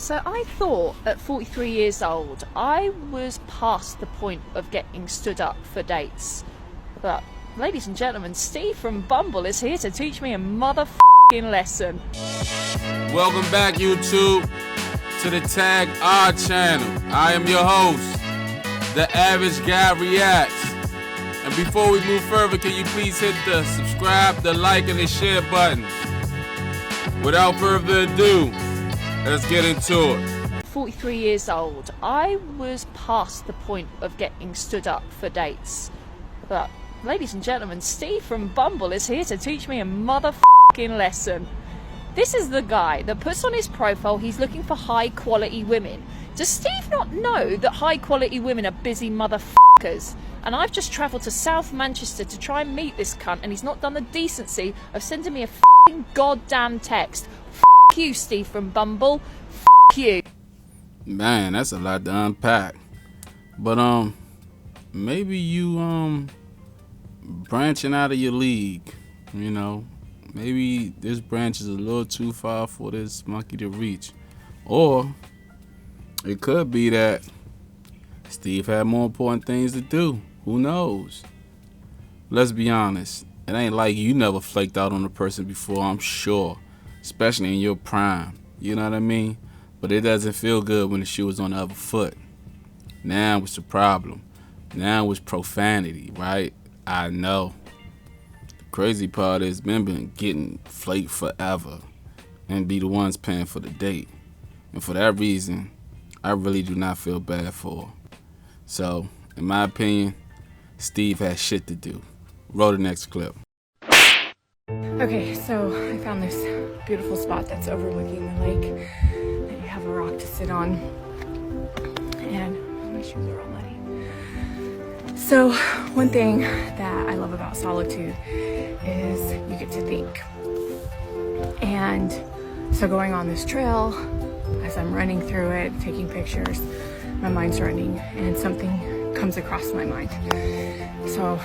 So I thought at 43 years old I was past the point of getting stood up for dates. But, ladies and gentlemen, Steve from Bumble is here to teach me a motherfucking lesson. Welcome back, YouTube, to the Tag R channel. I am your host, The Average Guy Reacts. And before we move further, can you please hit the subscribe, the like, and the share button? Without further ado, let's get into it. 43 years old, I was past the point of getting stood up for dates. But, ladies and gentlemen, Steve from Bumble is here to teach me a motherfucking lesson. This is the guy that puts on his profile he's looking for high quality women. Does Steve not know that high quality women are busy motherfuckers? And I've just travelled to South Manchester to try and meet this cunt, and he's not done the decency of sending me a fucking goddamn text. F you, Steve from Bumble. F you. Man, that's a lot to unpack. But maybe you branching out of your league, you know. Maybe this branch is a little too far for this monkey to reach. Or it could be that Steve had more important things to do. Who knows? Let's be honest. It ain't like you never flaked out on a person before, I'm sure. Especially in your prime. You know what I mean? But it doesn't feel good when the shoe is on the other foot. Now it's the problem. Now it's profanity, right? I know. Crazy part is men been getting flaked forever and be the ones paying for the date. And for that reason, I really do not feel bad for her. So, in my opinion, Steve has shit to do. Roll the next clip. Okay, so I found this beautiful spot that's overlooking the lake. And you have a rock to sit on. And my shoes are all muddy. So, one thing that I love about solitude is you get to think. And so going on this trail, as I'm running through it, taking pictures, my mind's running and something comes across my mind. So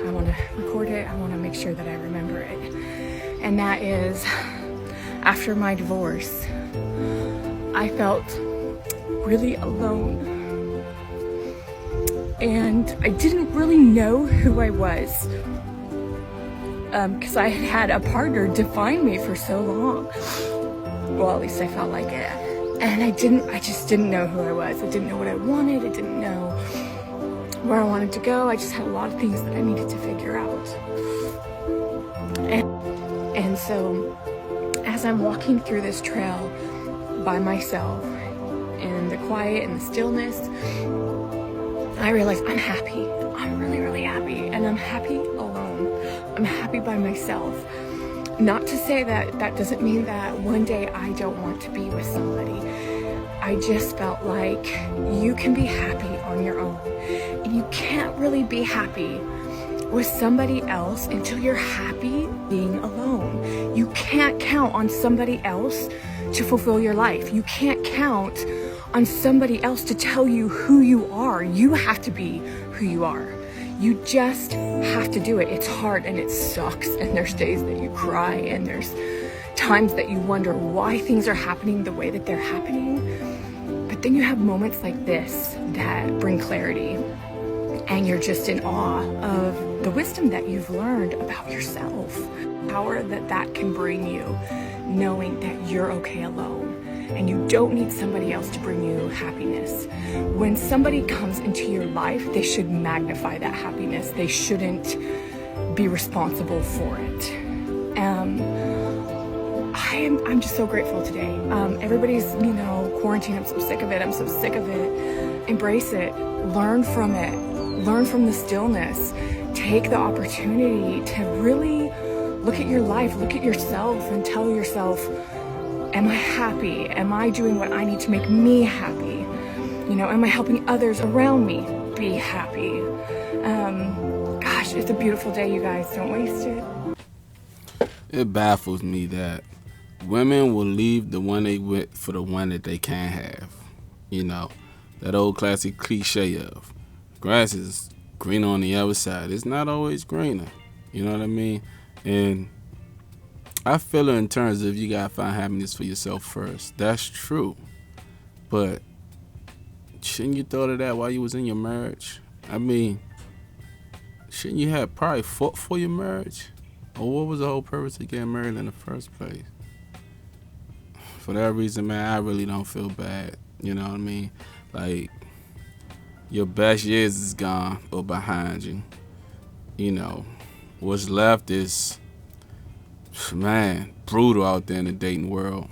I want to record it, I want to make sure that I remember it. And that is, after my divorce, I felt really alone. And I didn't really know who I was. Because I had had a partner define me for so long. Well, at least I felt like it. And I just didn't know who I was. I didn't know what I wanted. I didn't know where I wanted to go. I just had a lot of things that I needed to figure out. And so, as I'm walking through this trail by myself, in the quiet and the stillness, I realize I'm happy. I'm really, really happy. And I'm happy alone. I'm happy by myself. Not to say that that doesn't mean that one day I don't want to be with somebody. I just felt like you can be happy on your own. And you can't really be happy with somebody else until you're happy being alone. You can't count on somebody else to fulfill your life. You can't count on somebody else to tell you who you are. You have to be who you are. You just have to do it. It's hard and it sucks, and there's days that you cry, and there's times that you wonder why things are happening the way that they're happening. But then you have moments like this that bring clarity, and you're just in awe of the wisdom that you've learned about yourself. Power that can bring you, knowing that you're okay alone. And you don't need somebody else to bring you happiness. When somebody comes into your life, they should magnify that happiness. They shouldn't be responsible for it. I'm just so grateful today. Everybody's, quarantine. I'm so sick of it. I'm so sick of it. Embrace it. Learn from it. Learn from the stillness. Take the opportunity to really look at your life, look at yourself, and tell yourself, am I happy? Am I doing what I need to make me happy? Am I helping others around me be happy? Gosh, it's a beautiful day, you guys. Don't waste it. It baffles me that women will leave the one they with for the one that they can't have. That old classic cliche of grass is greener on the other side. It's not always greener. You know what I mean? And I feel it in terms of you gotta find happiness for yourself first. That's true. But shouldn't you thought of that while you was in your marriage? I mean, shouldn't you have probably fought for your marriage? Or what was the whole purpose of getting married in the first place? For that reason, man, I really don't feel bad. You know what I mean? Like, your best years is gone or behind you. You know, what's left is, man, brutal out there in the dating world.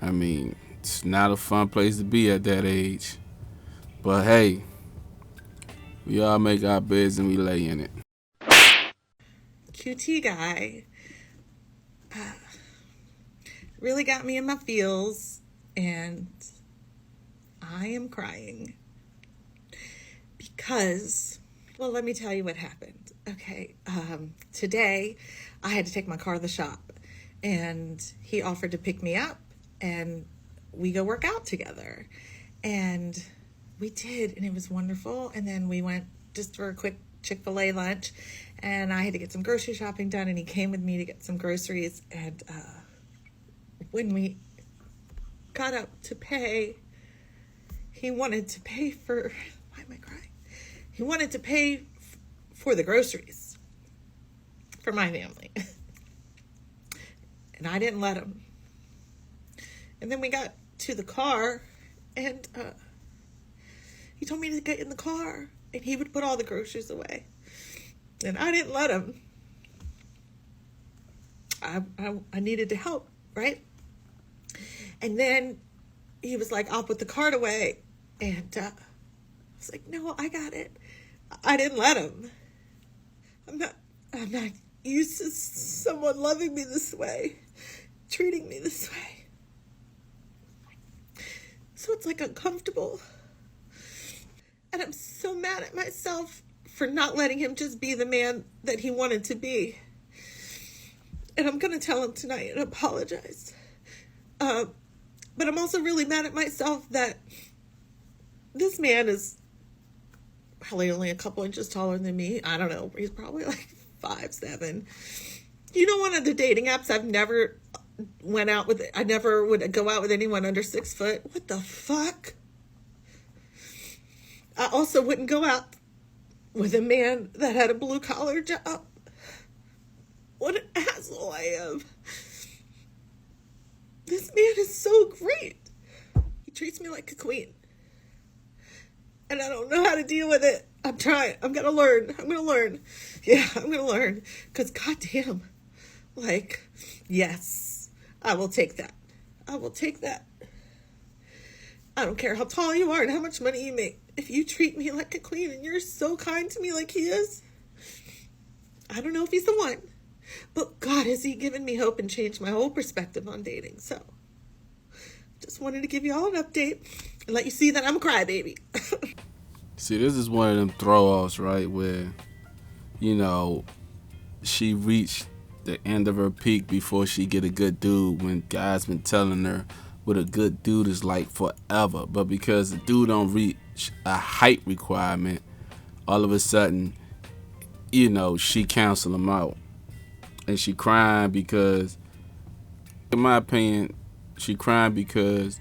I mean, it's not a fun place to be at that age. But hey, we all make our beds and we lay in it. QT guy really got me in my feels, and I am crying because, well, let me tell you what happened. Okay, today I had to take my car to the shop, and he offered to pick me up and we go work out together, and we did, and it was wonderful. And then we went just for a quick Chick-fil-A lunch, and I had to get some grocery shopping done, and he came with me to get some groceries. And when we got up to pay, he wanted to pay for, why am I crying? He wanted to pay for the groceries for my family. And I didn't let him. And then we got to the car, and he told me to get in the car, and he would put all the groceries away. And I didn't let him. I needed to help, right? And then he was like, I'll put the cart away. And I was like, no, I got it. I didn't let him. I'm not used to someone loving me this way, treating me this way. So it's like uncomfortable. And I'm so mad at myself for not letting him just be the man that he wanted to be. And I'm going to tell him tonight and apologize. But I'm also really mad at myself that this man is probably only a couple inches taller than me. I don't know. He's probably like 5'7". You know, one of the dating apps I've never went out with. I never would go out with anyone under 6 foot. What the fuck? I also wouldn't go out with a man that had a blue collar job. What an asshole I am. This man is so great. He treats me like a queen. And I don't know how to deal with it. I'm trying. I'm going to learn. Yeah, I'm going to learn. Because goddamn, like, yes, I will take that. I don't care how tall you are and how much money you make. If you treat me like a queen and you're so kind to me like he is, I don't know if he's the one. But God, has he given me hope and changed my whole perspective on dating. So, just wanted to give you all an update and let you see that I'm a crybaby. See, this is one of them throw-offs, right, where, you know, she reached the end of her peak before she get a good dude, when guys been telling her what a good dude is like forever. But because the dude don't reach a height requirement, all of a sudden, you know, she cancel him out. And she crying because, in my opinion, she crying because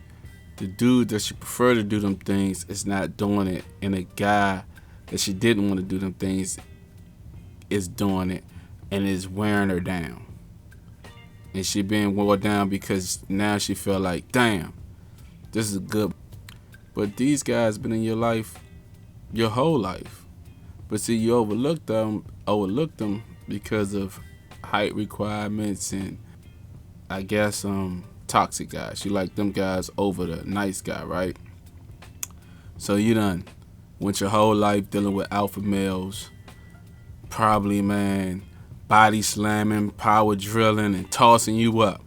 the dude that she prefer to do them things is not doing it, and a guy that she didn't want to do them things is doing it and is wearing her down. And she being worn down because now she feel like, damn, this is good. But these guys been in your life your whole life. But see, you overlooked them because of height requirements and, I guess, toxic guys. You like them guys over the nice guy, right? So you done went your whole life dealing with alpha males, probably, man, body slamming, power drilling, and tossing you up.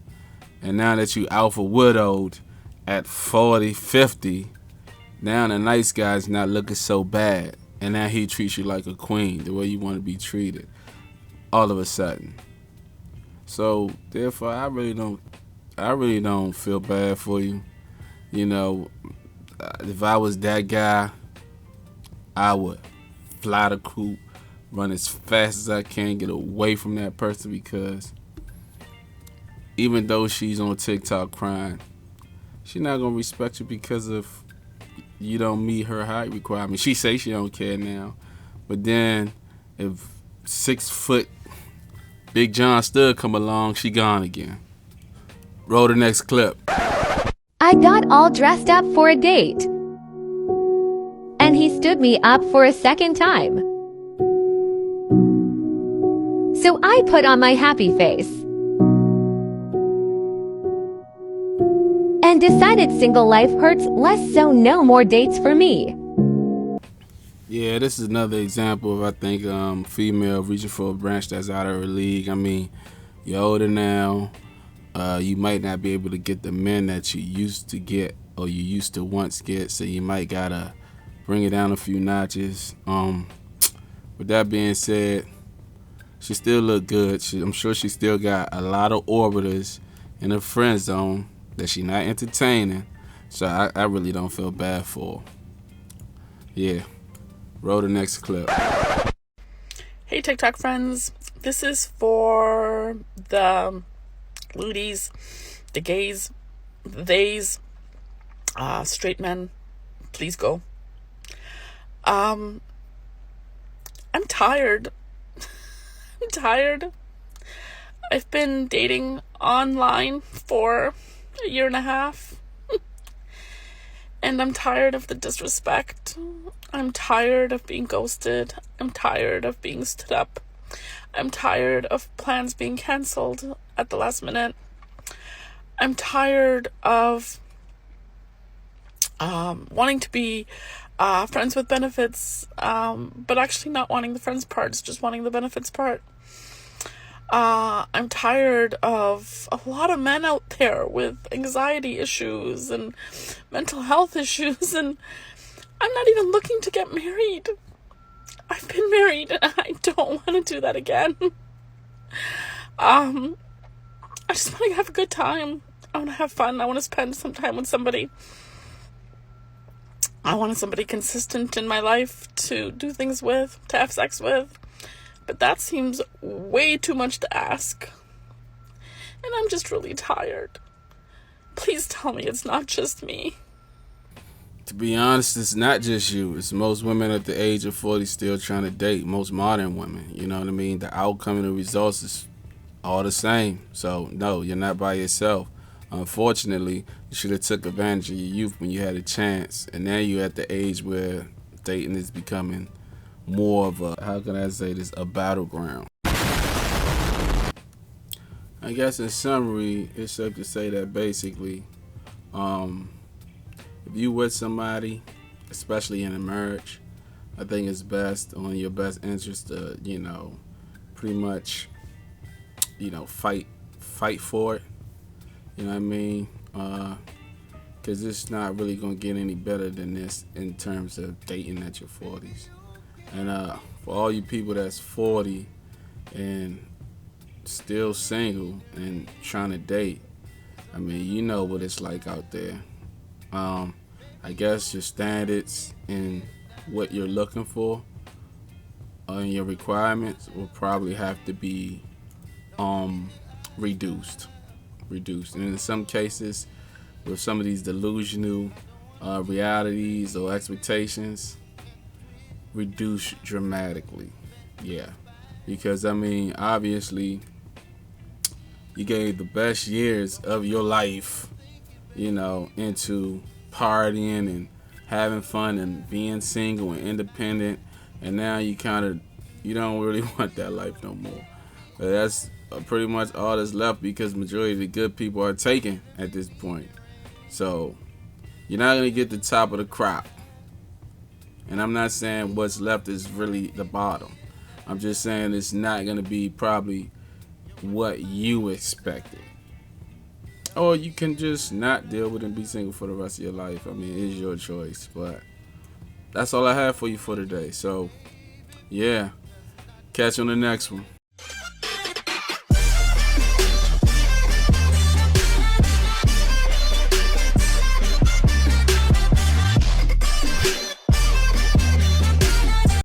And now that you alpha widowed at 40, 50, now the nice guy's not looking so bad. And now he treats you like a queen, the way you want to be treated, all of a sudden. So therefore, I really don't feel bad for you. You know, if I was that guy, I would fly the coop, run as fast as I can, get away from that person, because even though she's on TikTok crying, She's not gonna respect you because of you don't meet her height requirement. She say she don't care now, but then if 6 foot Big John Stud come along, she gone again. Roll the next clip. I got all dressed up for a date, and he stood me up for a second time. So I put on my happy face and decided single life hurts less, so no more dates for me. Yeah, this is another example of, I think, female reaching for a branch that's out of her league. I mean, you're older now. You might not be able to get the men that you used to get or you used to once get, so you might gotta bring it down a few notches. With that being said, she still look good. I'm sure she still got a lot of orbiters in her friend zone that she not entertaining, so I really don't feel bad for her. Yeah, roll the next clip. Hey TikTok friends, this is for the lewdies, the gays, the theys, straight men. Please go. I'm tired. I'm tired. I've been dating online for a year and a half. And I'm tired of the disrespect. I'm tired of being ghosted. I'm tired of being stood up. I'm tired of plans being cancelled at the last minute. I'm tired of wanting to be friends with benefits, but actually not wanting the friends part, just wanting the benefits part. I'm tired of a lot of men out there with anxiety issues and mental health issues, and I'm not even looking to get married. I've been married and I don't want to do that again. I just want to have a good time. I want to have fun. I want to spend some time with somebody. I wanted somebody consistent in my life to do things with, to have sex with. But that seems way too much to ask. And I'm just really tired. Please tell me it's not just me. To be honest, it's not just you. It's most women at the age of 40 still trying to date. Most modern women, you know what I mean? The outcome and the results is all the same. So, no, you're not by yourself. Unfortunately, you should have took advantage of your youth when you had a chance. And now you're at the age where dating is becoming more of a, how can I say this, a battleground. I guess in summary, it's safe to say that basically, if you with somebody, especially in a marriage, I think it's best on your best interest to, pretty much, fight for it. You know what I mean? Because it's not really going to get any better than this in terms of dating at your 40s. And for all you people that's 40 and still single and trying to date, I mean, you know what it's like out there. I guess your standards and what you're looking for and your requirements will probably have to be reduced. And in some cases, with some of these delusional realities or expectations, reduce dramatically. Yeah, because I mean, obviously you gave the best years of your life, into partying and having fun and being single and independent, and now you don't really want that life no more. But that's pretty much all that's left, because majority of the good people are taken at this point. So you're not gonna get the top of the crop. And I'm not saying what's left is really the bottom. I'm just saying it's not going to be probably what you expected. Or you can just not deal with it and be single for the rest of your life. I mean, it's your choice. But that's all I have for you for today. So, yeah. Catch you on the next one.